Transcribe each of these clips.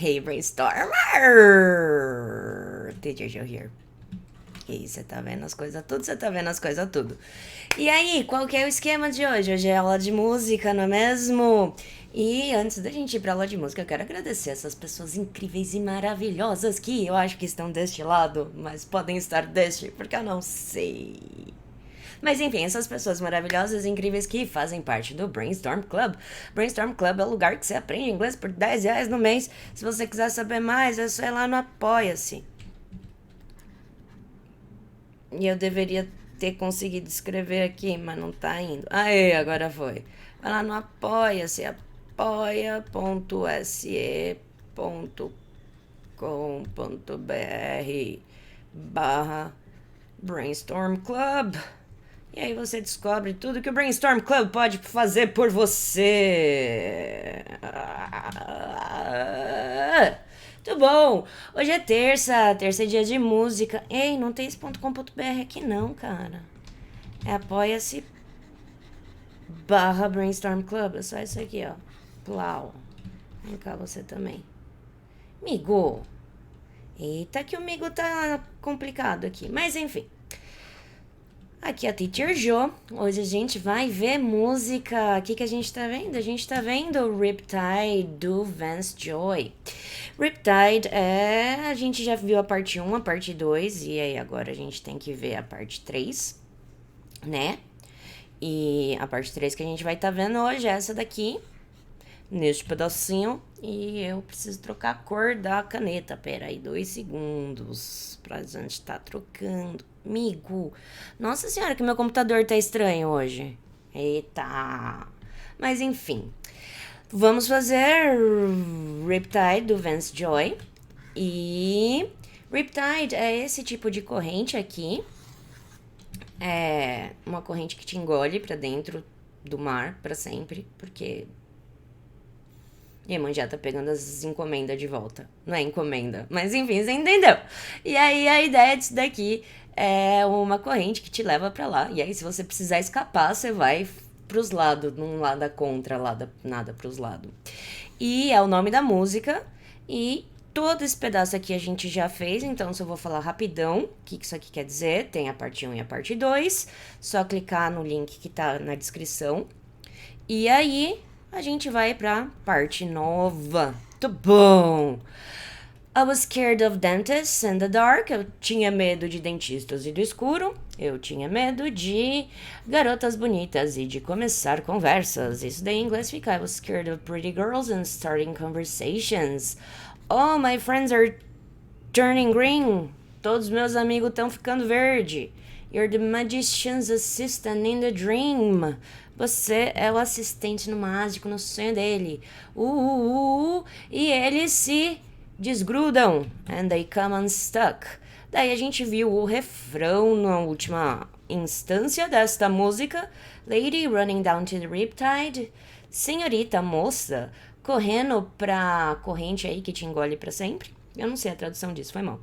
Hey, Brainstormer! Did you hear? E aí, você tá vendo as coisas tudo? Você tá vendo as coisas tudo. E aí, qual que é o esquema de hoje? Hoje é aula de música, não é mesmo? E antes da gente ir pra aula de música, eu quero agradecer essas pessoas incríveis e maravilhosas que eu acho que estão deste lado, mas podem estar deste, porque eu não sei. Mas enfim, essas pessoas maravilhosas e incríveis que fazem parte do Brainstorm Club. Brainstorm Club é o lugar que você aprende inglês por R$ 10 no mês. Se você quiser saber mais, é só ir lá no Apoia-se. E eu deveria ter conseguido escrever aqui, mas não tá indo. Aê, agora foi. Vai lá no Apoia-se, apoia.se.com.br Brainstorm Club. E aí você descobre tudo que o Brainstorm Club pode fazer por você. Muito bom! Hoje é terça, terça é dia de música. Ei, não tem esse .com.br aqui não, cara. É apoia-se /Brainstorm Club. É só isso aqui, ó. Plau. Vem cá você também. Migo. Eita que o Migo tá complicado aqui. Mas enfim. Aqui é a Teacher Jo. Hoje a gente vai ver música. O que a gente tá vendo? A gente tá vendo Riptide do Vance Joy. Riptide é... A gente já viu a parte 1, a parte 2. E aí agora a gente tem que ver a parte 3, né? E a parte 3 que a gente vai tá vendo hoje é essa daqui. Neste pedacinho. E eu preciso trocar a cor da caneta. Pera aí, 2 segundos. Pra gente tá trocando. Amigo, nossa senhora, que meu computador tá estranho hoje. Eita. Mas enfim. Vamos fazer Riptide do Vance Joy. E Riptide é esse tipo de corrente aqui. É uma corrente que te engole pra dentro do mar pra sempre. Porque Iemanjá tá pegando as encomendas de volta. Não é encomenda, mas enfim, você entendeu. E aí a ideia disso daqui é uma corrente que te leva pra lá. E aí se você precisar escapar, você vai pros lados, não nada contra, nada pros lados. E é o nome da música. E todo esse pedaço aqui a gente já fez, então só vou falar rapidão o que isso aqui quer dizer. Tem a parte 1 e a parte 2. Só clicar no link que tá na descrição. E aí a gente vai pra parte nova. Muito bom! I was scared of dentists in the dark. Eu tinha medo de dentistas e do escuro. Eu tinha medo de garotas bonitas e de começar conversas. Isso daí em inglês fica I was scared of pretty girls and starting conversations. Oh, my friends are turning green. Todos meus amigos estão ficando verde. You're the magician's assistant in the dream. Você é o assistente no mágico, no sonho dele. E eles se desgrudam. And they come unstuck. Daí a gente viu o refrão na última instância desta música. Lady running down to the riptide. Senhorita, moça, correndo pra corrente aí que te engole pra sempre. Eu não sei a tradução disso, foi mal.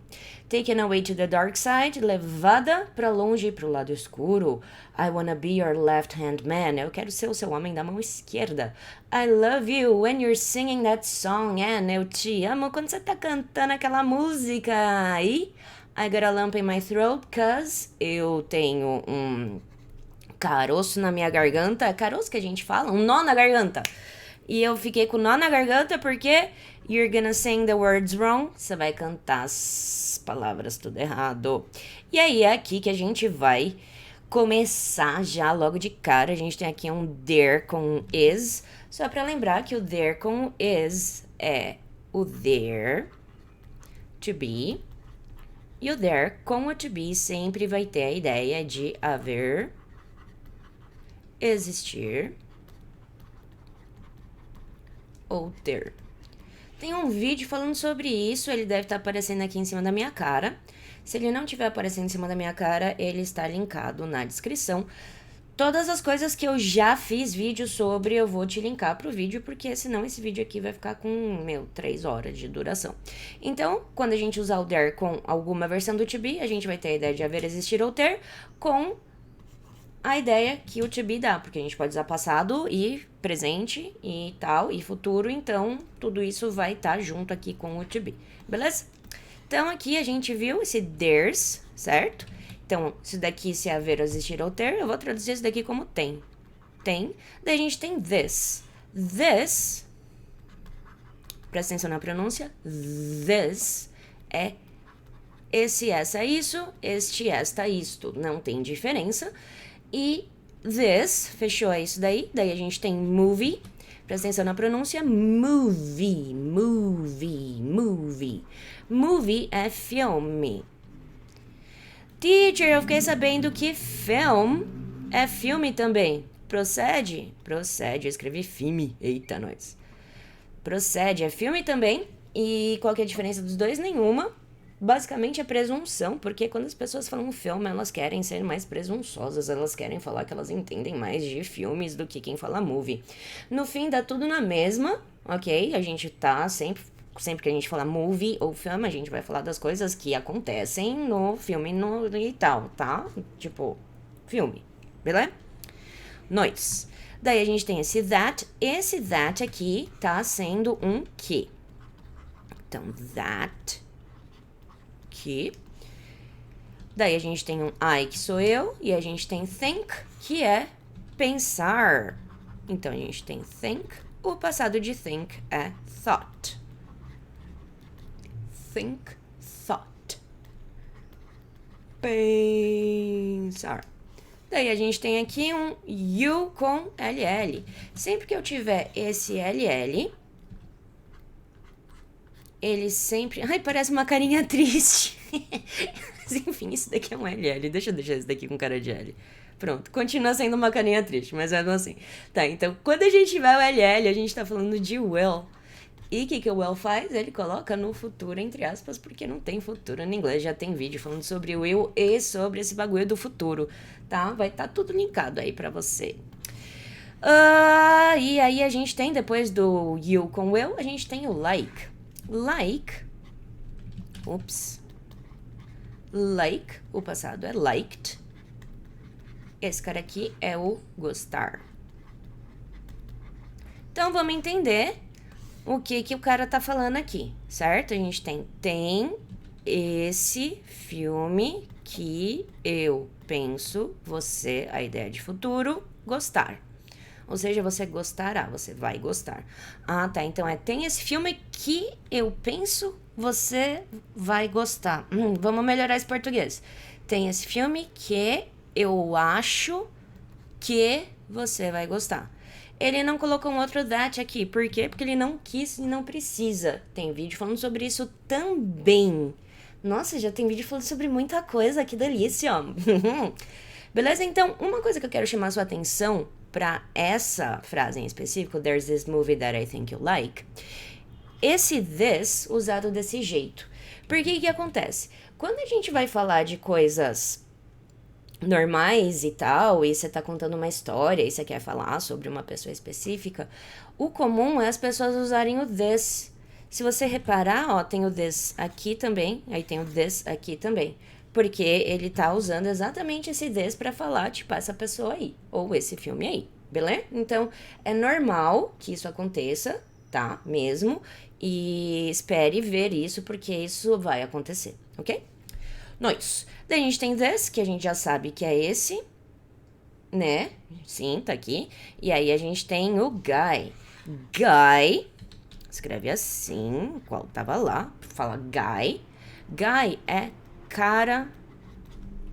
Taken away to the dark side, levada pra longe pro lado escuro. I wanna be your left-hand man. Eu quero ser o seu homem da mão esquerda. I love you when you're singing that song. And eu te amo quando você tá cantando aquela música. E I got a lump in my throat, cause eu tenho um caroço na minha garganta. É caroço que a gente fala? Um nó na garganta. E eu fiquei com nó na garganta porque you're gonna sing the words wrong. Você vai cantar as palavras tudo errado. E aí é aqui que a gente vai começar já logo de cara. A gente tem aqui um there com is. Só pra lembrar que o there com is é o there, to be. E o there com o to be sempre vai ter a ideia de haver, existir ou ter. Tem um vídeo falando sobre isso, ele deve estar aparecendo aqui em cima da minha cara. Se ele não estiver aparecendo em cima da minha cara, ele está linkado na descrição. Todas as coisas que eu já fiz vídeo sobre, eu vou te linkar pro vídeo, porque senão esse vídeo aqui vai ficar com, 3 horas de duração. Então, quando a gente usar o there com alguma versão do to be, a gente vai ter a ideia de haver, existir ou ter, com a ideia que o to be dá, porque a gente pode usar passado e presente e tal, e futuro, então tudo isso vai estar junto aqui com o to be, beleza? Então aqui a gente viu esse there's, certo? Então, isso daqui se haver, existir ou ter, eu vou traduzir isso daqui como tem. Tem. Daí a gente tem this. This, presta atenção na pronúncia, this é esse, essa, isso, este, esta, isto. Não tem diferença. E this, fechou isso daí. Daí a gente tem movie. Presta atenção na pronúncia. Movie, movie, movie. Movie é filme. Teacher, eu fiquei sabendo que film é filme também. Procede? Procede. Eu escrevi filme. Eita, nós. Procede. É filme também. E qual que é a diferença dos dois? Nenhuma. Basicamente é presunção, porque quando as pessoas falam filme, elas querem ser mais presunçosas, elas querem falar que elas entendem mais de filmes do que quem fala movie. No fim, dá tudo na mesma, ok? A gente tá sempre que a gente fala movie ou filme, a gente vai falar das coisas que acontecem no filme e tal, tá? Tipo, filme, beleza? Nós. Daí a gente tem esse that aqui tá sendo um que. Então, that, que. Daí a gente tem um I, que sou eu, e a gente tem think, que é pensar. Então, a gente tem think, o passado de think é thought. Think, thought. Pensar. Daí a gente tem aqui um you com LL. Sempre que eu tiver esse LL, ele sempre... Ai, parece uma carinha triste. Mas enfim, isso daqui é um LL. Deixa eu deixar isso daqui com cara de L. Pronto, continua sendo uma carinha triste, mas é assim. Tá, então quando a gente tiver o LL, a gente tá falando de will. E o que o will faz? Ele coloca no futuro, entre aspas, porque não tem futuro no inglês. Já tem vídeo falando sobre o will e sobre esse bagulho do futuro, tá? Vai estar tudo linkado aí pra você. E aí a gente tem, depois do you com will, a gente tem o like. Like, like, o passado é liked. Esse cara aqui é o gostar. Então vamos entender o que o cara tá falando aqui, certo? A gente tem esse filme que eu penso, você, a ideia de futuro, gostar. Ou seja, você gostará, você vai gostar. Ah, tá, então tem esse filme que eu penso, você vai gostar. Vamos melhorar esse português. Tem esse filme que eu acho que você vai gostar. Ele não colocou um outro that aqui. Por quê? Porque ele não quis e não precisa. Tem vídeo falando sobre isso também. Nossa, já tem vídeo falando sobre muita coisa. Que delícia. Beleza? Então, uma coisa que eu quero chamar a sua atenção para essa frase em específico, there's this movie that I think you like. Esse this usado desse jeito. Porque que acontece? Quando a gente vai falar de coisas normais e tal, e você tá contando uma história e você quer falar sobre uma pessoa específica, o comum é as pessoas usarem o this. Se você reparar, ó, tem o this aqui também, aí tem o this aqui também, porque ele tá usando exatamente esse this pra falar, tipo, essa pessoa aí, ou esse filme aí, beleza? Então, é normal que isso aconteça, tá? Mesmo, e espere ver isso, porque isso vai acontecer, ok? Nós. Daí a gente tem this, que a gente já sabe que é esse, né? Sim, tá aqui. E aí a gente tem o guy. Guy, escreve assim, qual tava lá, fala guy. Guy é cara,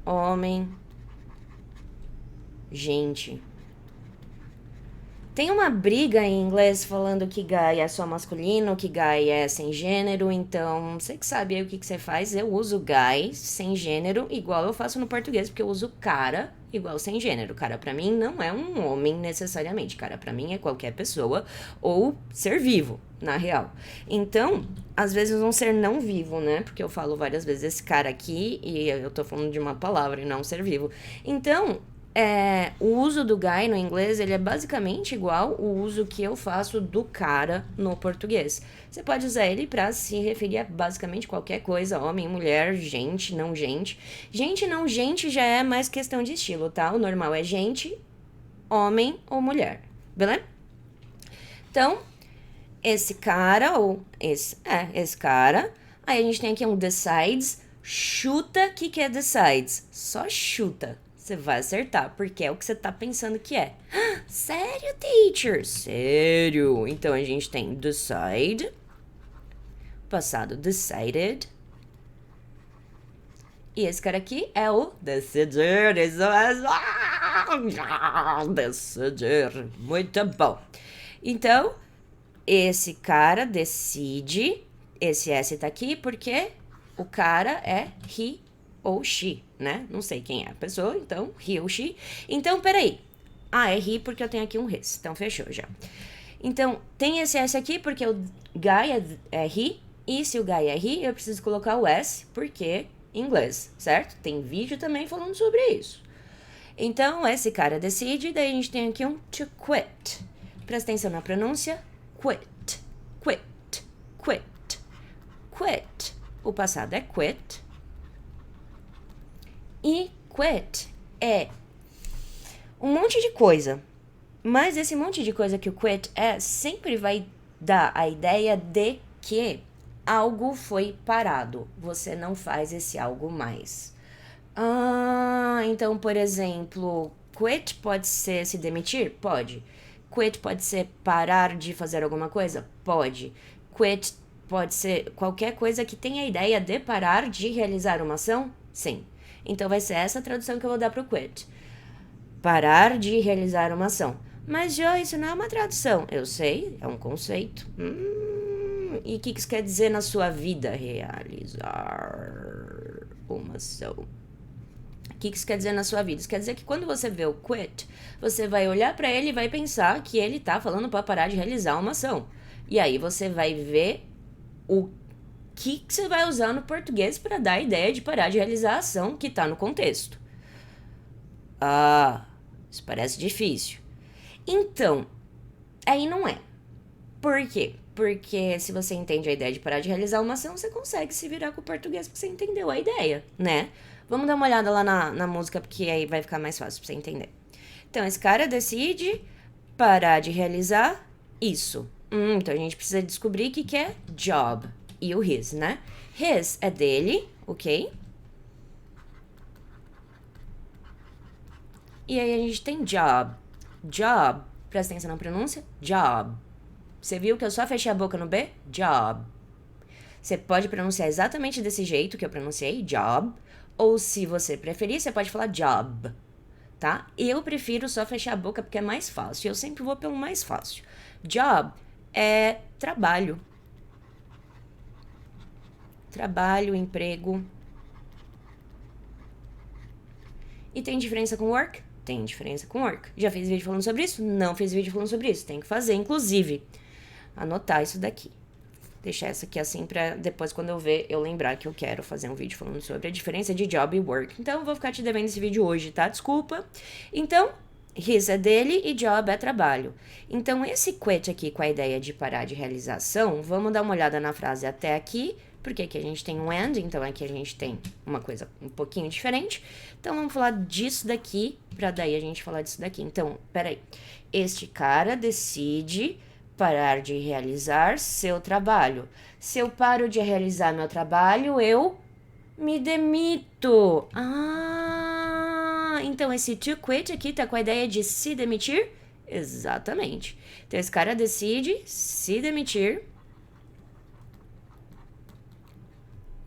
homem, gente. Tem uma briga em inglês falando que guy é só masculino, que guy é sem gênero, então você que sabe aí o que você faz, eu uso guy sem gênero igual eu faço no português, porque eu uso cara igual sem gênero. Cara pra mim não é um homem necessariamente, cara pra mim é qualquer pessoa ou ser vivo, na real. Então, às vezes um ser não vivo, né, porque eu falo várias vezes esse cara aqui e eu tô falando de uma palavra e não um ser vivo. Então, o uso do guy no inglês, ele é basicamente igual o uso que eu faço do cara no português. Você pode usar ele para se referir a basicamente qualquer coisa, homem, mulher, gente, não gente. Gente, não gente já é mais questão de estilo, tá? O normal é gente, homem ou mulher, beleza? Então, esse cara, ou esse cara. Aí a gente tem aqui um decides. Chuta o que é decides. Só chuta. Você vai acertar, porque é o que você tá pensando que é. Sério, teacher? Sério. Então a gente tem decide. Passado decided. E esse cara aqui é o decidir. Decidir. Muito bom. Então, esse cara decide. Esse S tá aqui porque o cara é he ou she, né? Não sei quem é a pessoa, então he ou she. Então, peraí. É he porque eu tenho aqui um his. Então, fechou já. Então, tem esse S aqui porque o guy é he. E se o guy é he, eu preciso colocar o S porque em inglês, certo? Tem vídeo também falando sobre isso. Então, esse cara decide. Daí a gente tem aqui um to quit. Presta atenção na pronúncia. Quit, quit, quit, quit. O passado é quit. E quit é um monte de coisa. Mas esse monte de coisa que o quit sempre vai dar a ideia de que algo foi parado. Você não faz esse algo mais. Então, por exemplo, quit pode ser se demitir? Pode. Quit pode ser parar de fazer alguma coisa? Pode. Quit pode ser qualquer coisa que tenha a ideia de parar de realizar uma ação? Sim. Então vai ser essa a tradução que eu vou dar pro quit. Parar de realizar uma ação. Mas, Joy, isso não é uma tradução. Eu sei, é um conceito. E o que isso quer dizer na sua vida? Realizar uma ação. O que isso quer dizer na sua vida? Isso quer dizer que quando você vê o quit, você vai olhar pra ele e vai pensar que ele tá falando pra parar de realizar uma ação. E aí você vai ver o que você vai usar no português para dar a ideia de parar de realizar a ação que tá no contexto. Isso parece difícil. Então, aí não é. Por quê? Porque se você entende a ideia de parar de realizar uma ação, você consegue se virar com o português porque você entendeu a ideia, né? Vamos dar uma olhada lá na música, porque aí vai ficar mais fácil pra você entender. Então, esse cara decide parar de realizar isso. Então, a gente precisa descobrir o que é job e o his, né? His é dele, ok? E aí a gente tem job. Job, presta atenção na pronúncia, job. Você viu que eu só fechei a boca no B? Job. Você pode pronunciar exatamente desse jeito que eu pronunciei, job. Ou se você preferir, você pode falar job, tá? Eu prefiro só fechar a boca porque é mais fácil. Eu sempre vou pelo mais fácil. Job é trabalho. Trabalho, emprego. E tem diferença com work? Tem diferença com work. Já fez vídeo falando sobre isso? Não fez vídeo falando sobre isso. Tem que fazer, inclusive. Anotar isso daqui. Deixar essa aqui assim pra depois, quando eu ver, eu lembrar que eu quero fazer um vídeo falando sobre a diferença de job e work. Então, eu vou ficar te devendo esse vídeo hoje, tá? Desculpa. Então, his é dele e job é trabalho. Então, esse quit aqui com a ideia de parar de realização, vamos dar uma olhada na frase até aqui, porque aqui a gente tem um and, então aqui a gente tem uma coisa um pouquinho diferente. Então, vamos falar disso daqui, pra daí a gente falar disso daqui. Então, peraí. Este cara decide parar de realizar seu trabalho. Se eu paro de realizar meu trabalho, eu me demito. Então esse to quit aqui tá com a ideia de se demitir? Exatamente. Então esse cara decide se demitir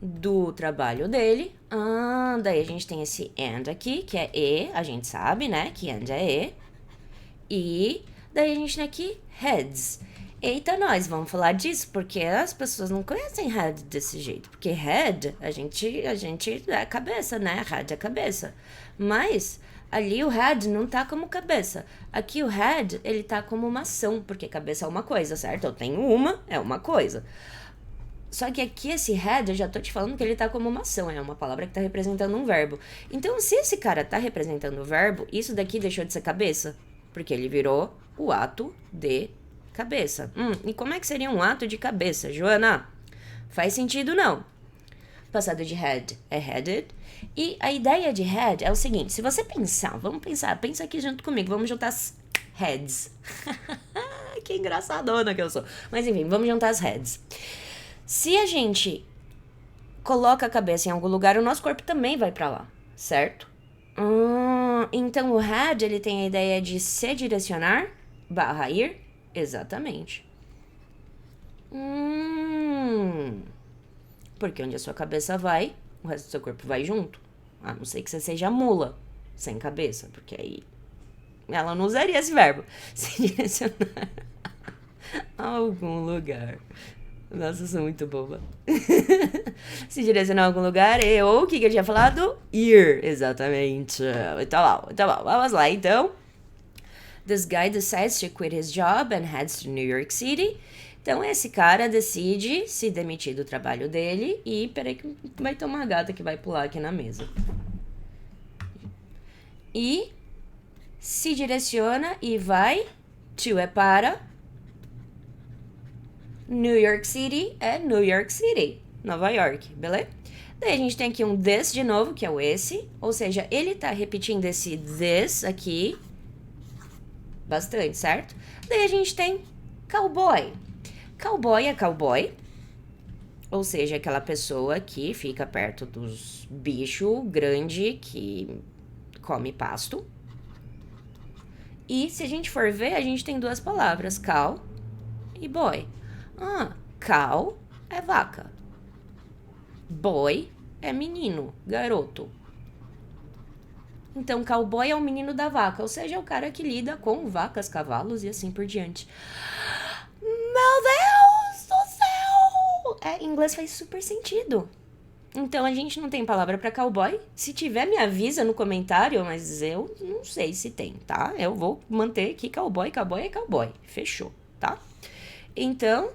do trabalho dele. Daí a gente tem esse and aqui, que é e, a gente sabe, né, que and é e. E daí a gente tem aqui heads. Eita, nós vamos falar disso, porque as pessoas não conhecem head desse jeito. Porque head, a gente é cabeça, né? Head é cabeça. Mas ali o head não tá como cabeça. Aqui o head, ele tá como uma ação, porque cabeça é uma coisa, certo? Eu tenho uma, é uma coisa. Só que aqui esse had, eu já tô te falando que ele tá como uma ação, é uma palavra que tá representando um verbo. Então, se esse cara tá representando o verbo, isso daqui deixou de ser cabeça, porque ele virou o ato de cabeça. E como é que seria um ato de cabeça, Joana? Faz sentido, não. Passado de had é headed. E a ideia de head é o seguinte, se você pensar, pensa aqui junto comigo, vamos juntar as heads. Que engraçadona que eu sou. Mas enfim, vamos juntar as heads. Se a gente coloca a cabeça em algum lugar, o nosso corpo também vai pra lá, certo? Então o head, ele tem a ideia de se direcionar / ir? Exatamente. Porque onde a sua cabeça vai, o resto do seu corpo vai junto. A não ser que você seja mula, sem cabeça, porque aí ela não usaria esse verbo. Se direcionar a algum lugar. Nossa, eu sou muito boba. Se direcionar a algum lugar, o que eu tinha falado? Ir, exatamente. Então, vamos lá, então. This guy decides to quit his job and heads to New York City. Então, esse cara decide se demitir do trabalho dele e... Peraí que vai ter uma gata que vai pular aqui na mesa. E se direciona e vai... To é para... New York City é New York City, Nova York, beleza? Daí a gente tem aqui um this de novo, que é o esse. Ou seja, ele tá repetindo esse this aqui bastante, certo? Daí a gente tem cowboy. Cowboy é cowboy, ou seja, aquela pessoa que fica perto dos bichos grandes que come pasto. E se a gente for ver, a gente tem duas palavras, cow e boy. Cow é vaca. Boy é menino, garoto. Então, cowboy é o menino da vaca, ou seja, é o cara que lida com vacas, cavalos e assim por diante. Meu Deus do céu! Em inglês faz super sentido. Então, a gente não tem palavra pra cowboy. Se tiver, me avisa no comentário, mas eu não sei se tem, tá? Eu vou manter aqui cowboy é cowboy. Fechou, tá? Então,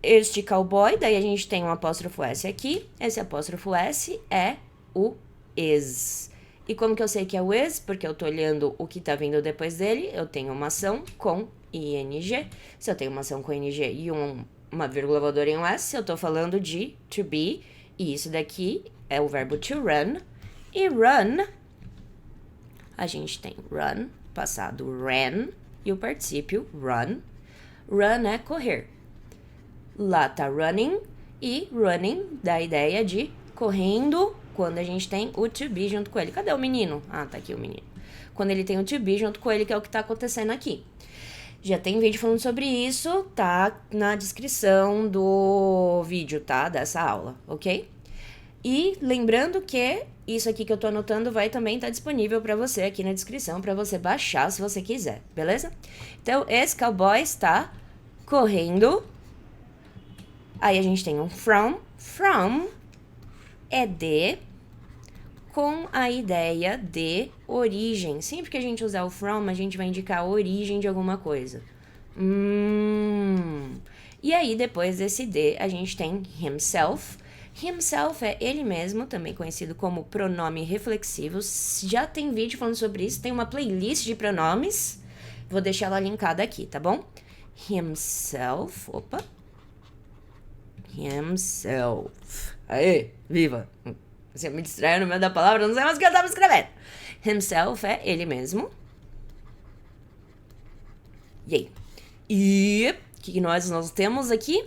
este cowboy, daí a gente tem um apóstrofo S aqui. Esse apóstrofo S é o is. E como que eu sei que é o is? Porque eu tô olhando o que tá vindo depois dele. Eu tenho uma ação com ing. Se eu tenho uma ação com ing e uma vírgula voadora em um S, eu tô falando de to be. E isso daqui é o verbo to run. E run, a gente tem run, passado ran, e o particípio run. Run é correr. Lá tá running, e running dá a ideia de correndo quando a gente tem o to be junto com ele. Cadê o menino? Tá aqui o menino. Quando ele tem o to be junto com ele, que é o que tá acontecendo aqui. Já tem vídeo falando sobre isso, tá na descrição do vídeo, tá? Dessa aula, ok? E lembrando que isso aqui que eu tô anotando vai também estar disponível pra você aqui na descrição, pra você baixar se você quiser, beleza? Então, esse cowboy está correndo. Aí a gente tem um from. From é de, com a ideia de origem. Sempre que a gente usar o from, a gente vai indicar a origem de alguma coisa. E aí, depois desse de, a gente tem himself. Himself é ele mesmo, também conhecido como pronome reflexivo. Já tem vídeo falando sobre isso, tem uma playlist de pronomes. Vou deixar ela linkada aqui, tá bom? Himself, himself. Aê, viva! Você me distraiu no meio da palavra, não sei mais o que eu tava escrevendo. Himself é ele mesmo. E aí? E o que nós temos aqui?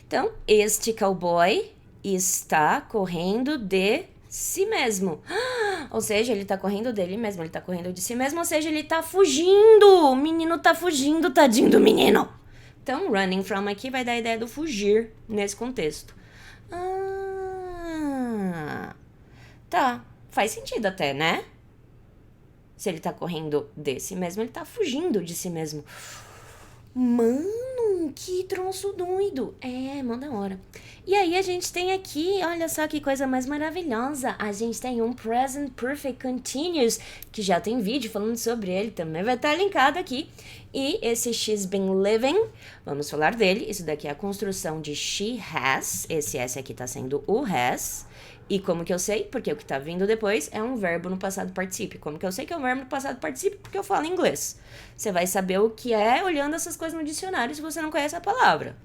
Então, este cowboy está correndo de si mesmo. Ou seja, ele tá correndo dele mesmo, ele tá correndo de si mesmo, ou seja, ele tá fugindo. O menino tá fugindo, tadinho do menino. Então, running from aqui vai dar a ideia do fugir nesse contexto. Tá, faz sentido até, né? Se ele tá correndo de si mesmo, ele tá fugindo de si mesmo. Mano, Que tronço doido. Mó da hora. E aí a gente tem aqui, olha só que coisa mais maravilhosa. A gente tem um Present Perfect Continuous, que já tem vídeo falando sobre ele, também vai estar linkado aqui. E esse she's been living, vamos falar dele. Isso daqui é a construção de she has. Esse S aqui tá sendo o has. E como que eu sei? Porque o que tá vindo depois é um verbo no passado particípio. Como que eu sei que é um verbo no passado particípio? Porque eu falo inglês. Você vai saber o que é olhando essas coisas no dicionário se você não conhece a palavra.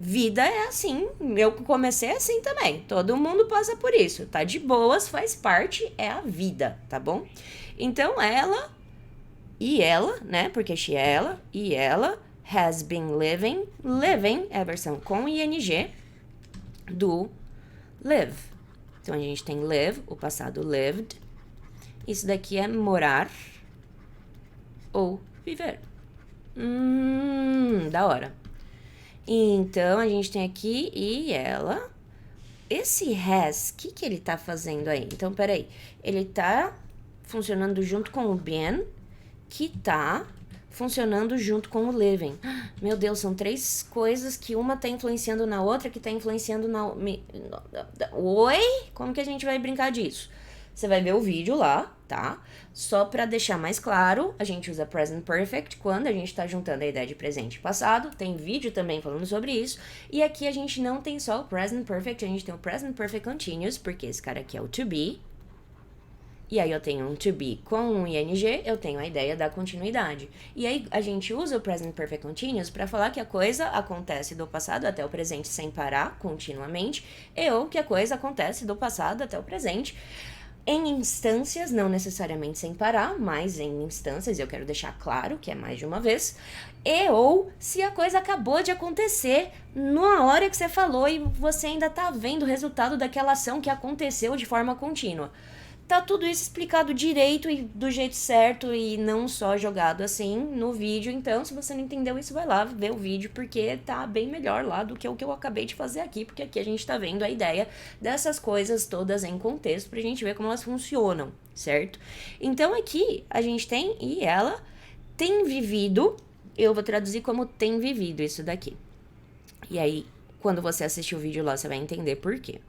Vida é assim. Eu comecei assim também. Todo mundo passa por isso. Tá de boas, faz parte, é a vida, tá bom? Então ela e ela, né? Porque she é ela e ela has been living. Living é a versão com ing do live. Então, a gente tem live, o passado lived. Isso daqui é morar ou viver. Da hora. Então, a gente tem aqui e ela. Esse has, o que ele tá fazendo aí? Então, peraí. Ele tá funcionando junto com o been, que tá funcionando junto com o living. Meu Deus, são 3 coisas que uma tá influenciando na outra, que tá influenciando na... Oi? Como que a gente vai brincar disso? Você vai ver o vídeo lá, tá? Só pra deixar mais claro, a gente usa present perfect quando a gente tá juntando a ideia de presente e passado. Tem vídeo também falando sobre isso. E aqui a gente não tem só o present perfect, a gente tem o present perfect continuous, porque esse cara aqui é o to be. E aí eu tenho um to be com um ing, eu tenho a ideia da continuidade. E aí a gente usa o present perfect continuous para falar que a coisa acontece do passado até o presente sem parar, continuamente, ou que a coisa acontece do passado até o presente em instâncias, não necessariamente sem parar, mas em instâncias, eu quero deixar claro que é mais de uma vez, ou se a coisa acabou de acontecer na hora que você falou e você ainda tá vendo o resultado daquela ação que aconteceu de forma contínua. Tá tudo isso explicado direito e do jeito certo e não só jogado assim no vídeo. Então, se você não entendeu isso, vai lá ver o vídeo, porque tá bem melhor lá do que o que eu acabei de fazer aqui, porque aqui a gente tá vendo a ideia dessas coisas todas em contexto pra gente ver como elas funcionam, certo? Então, aqui a gente tem e ela tem vivido, eu vou traduzir como tem vivido isso daqui. E aí, quando você assistir o vídeo lá, você vai entender por quê.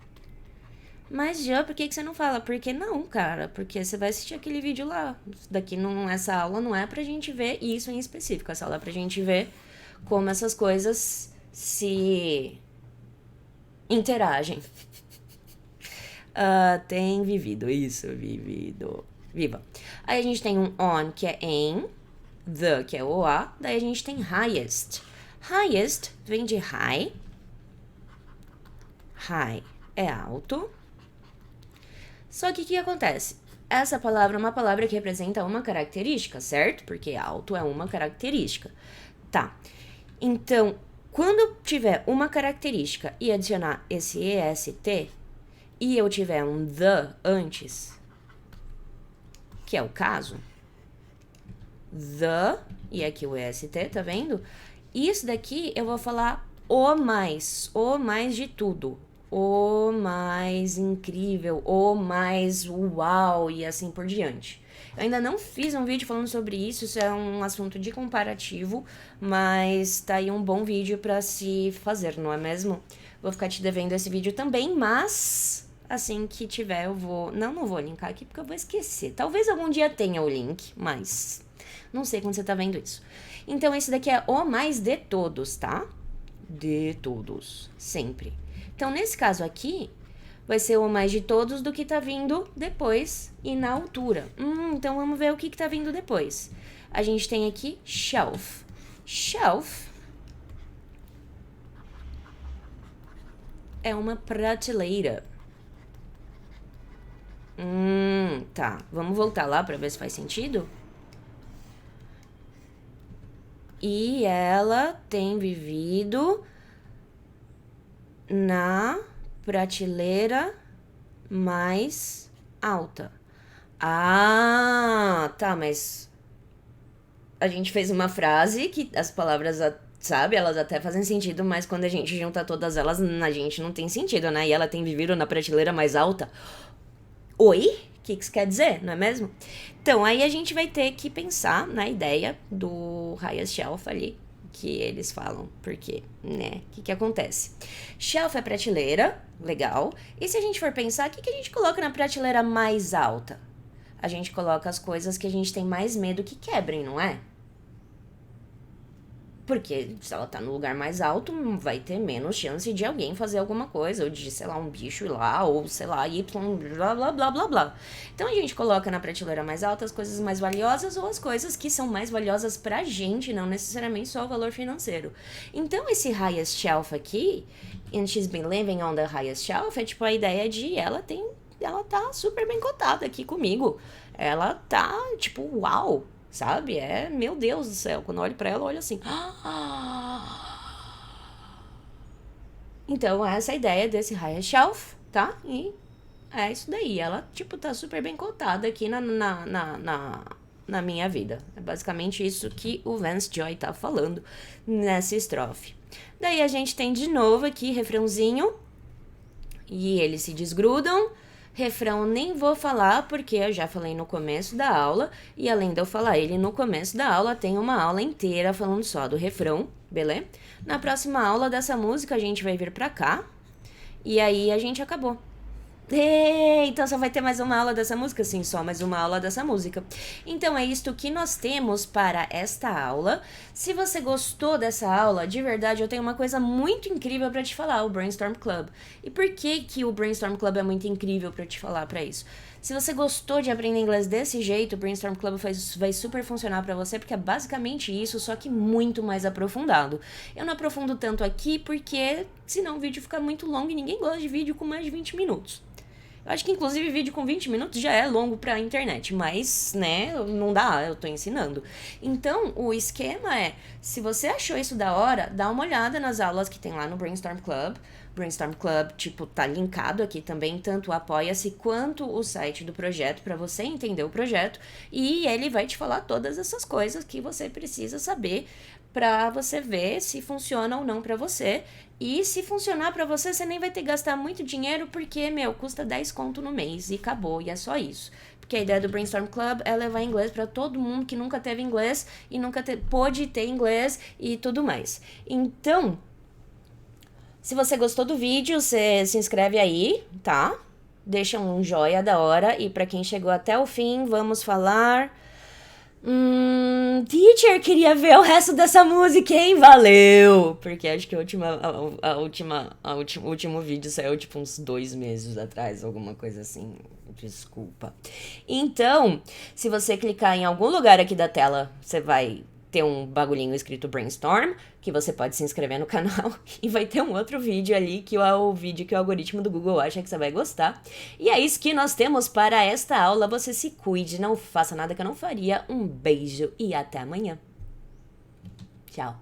Mas, já, por que você não fala? Porque não, cara. Porque você vai assistir aquele vídeo lá. Daqui não, essa aula não é pra gente ver isso em específico. Essa aula é pra gente ver como essas coisas se interagem. Tem vivido. Isso, vivido. Viva. Aí a gente tem um on, que é em. The, que é o a. Daí a gente tem highest. Highest vem de high. High é alto. Só que o que acontece? Essa palavra é uma palavra que representa uma característica, certo? Porque alto é uma característica. Tá. Então, quando tiver uma característica e adicionar esse EST, e eu tiver um the antes, que é o caso, the, e aqui o EST, tá vendo? Isso daqui eu vou falar o mais de tudo. O mais incrível, o mais uau e assim por diante. Eu ainda não fiz um vídeo falando sobre isso, isso é um assunto de comparativo, mas tá aí um bom vídeo pra se fazer, não é mesmo? Vou ficar te devendo esse vídeo também, mas assim que tiver eu vou... Não vou linkar aqui porque eu vou esquecer. Talvez algum dia tenha o link, mas não sei quando você tá vendo isso. Então esse daqui é o mais de todos, tá? De todos, sempre. Então, nesse caso aqui, vai ser o mais de todos do que tá vindo depois e na altura. Então, vamos ver o que tá vindo depois. A gente tem aqui shelf. Shelf é uma prateleira. Tá. Vamos voltar lá pra ver se faz sentido? E ela tem vivido na prateleira mais alta. Tá, mas a gente fez uma frase que as palavras, sabe, elas até fazem sentido, mas quando a gente junta todas elas, a gente não tem sentido, né? E ela tem vivido na prateleira mais alta. Oi? O que isso quer dizer, não é mesmo? Então, aí a gente vai ter que pensar na ideia do highest shelf ali, que eles falam, porque, né? O que acontece? Shelf é prateleira, legal. E se a gente for pensar, o que a gente coloca na prateleira mais alta? A gente coloca as coisas que a gente tem mais medo que quebrem, não é? Porque se ela tá no lugar mais alto, vai ter menos chance de alguém fazer alguma coisa, ou de, sei lá, um bicho ir lá, ou sei lá, Y, blá blá blá blá blá. Então a gente coloca na prateleira mais alta as coisas mais valiosas ou as coisas que são mais valiosas pra gente, não necessariamente só o valor financeiro. Então esse highest shelf aqui, and she's been living on the highest shelf, é tipo a ideia de ela tá super bem cotada aqui comigo. Ela tá, tipo, uau! Sabe? Meu Deus do céu. Quando eu olho pra ela, eu olho assim. Então, essa é a ideia desse higher shelf, tá? E é isso daí. Ela, tipo, tá super bem cotada aqui na minha vida. É basicamente isso que o Vance Joy tá falando nessa estrofe. Daí a gente tem de novo aqui refrãozinho. E eles se desgrudam. Refrão nem vou falar porque eu já falei no começo da aula. E além de eu falar ele no começo da aula, tem uma aula inteira falando só do refrão, beleza? Na próxima aula dessa música a gente vai vir pra cá. E aí a gente acabou. Então só vai ter mais uma aula dessa música? Sim, só mais uma aula dessa música. Então é isto que nós temos para esta aula. Se você gostou dessa aula, de verdade, eu tenho uma coisa muito incrível para te falar, o Brainstorm Club. E por que o Brainstorm Club é muito incrível para te falar para isso? Se você gostou de aprender inglês desse jeito, o Brainstorm Club vai super funcionar para você, porque é basicamente isso, só que muito mais aprofundado. Eu não aprofundo tanto aqui porque senão o vídeo fica muito longo e ninguém gosta de vídeo com mais de 20 minutos. Eu acho que, inclusive, vídeo com 20 minutos já é longo pra internet, mas, né, não dá, eu tô ensinando. Então, o esquema é, se você achou isso da hora, dá uma olhada nas aulas que tem lá no Brainstorm Club. Brainstorm Club, tipo, tá linkado aqui também, tanto o Apoia-se quanto o site do projeto, pra você entender o projeto. E ele vai te falar todas essas coisas que você precisa saber pra você ver se funciona ou não pra você. E se funcionar pra você, você nem vai ter que gastar muito dinheiro, porque, custa 10 conto no mês e acabou, e é só isso. Porque a ideia do Brainstorm Club é levar inglês pra todo mundo que nunca teve inglês e nunca pôde ter inglês e tudo mais. Então, se você gostou do vídeo, você se inscreve aí, tá? Deixa um joinha da hora. E pra quem chegou até o fim, vamos falar... Teacher, queria ver o resto dessa música, hein? Valeu! Porque acho que o último vídeo saiu tipo uns 2 meses atrás, alguma coisa assim. Desculpa. Então, se você clicar em algum lugar aqui da tela, você vai ter um bagulhinho escrito Brainstorm, que você pode se inscrever no canal, e vai ter um outro vídeo ali, que é o vídeo que o algoritmo do Google acha que você vai gostar. E é isso que nós temos para esta aula. Você se cuide, não faça nada que eu não faria. Um beijo e até amanhã. Tchau.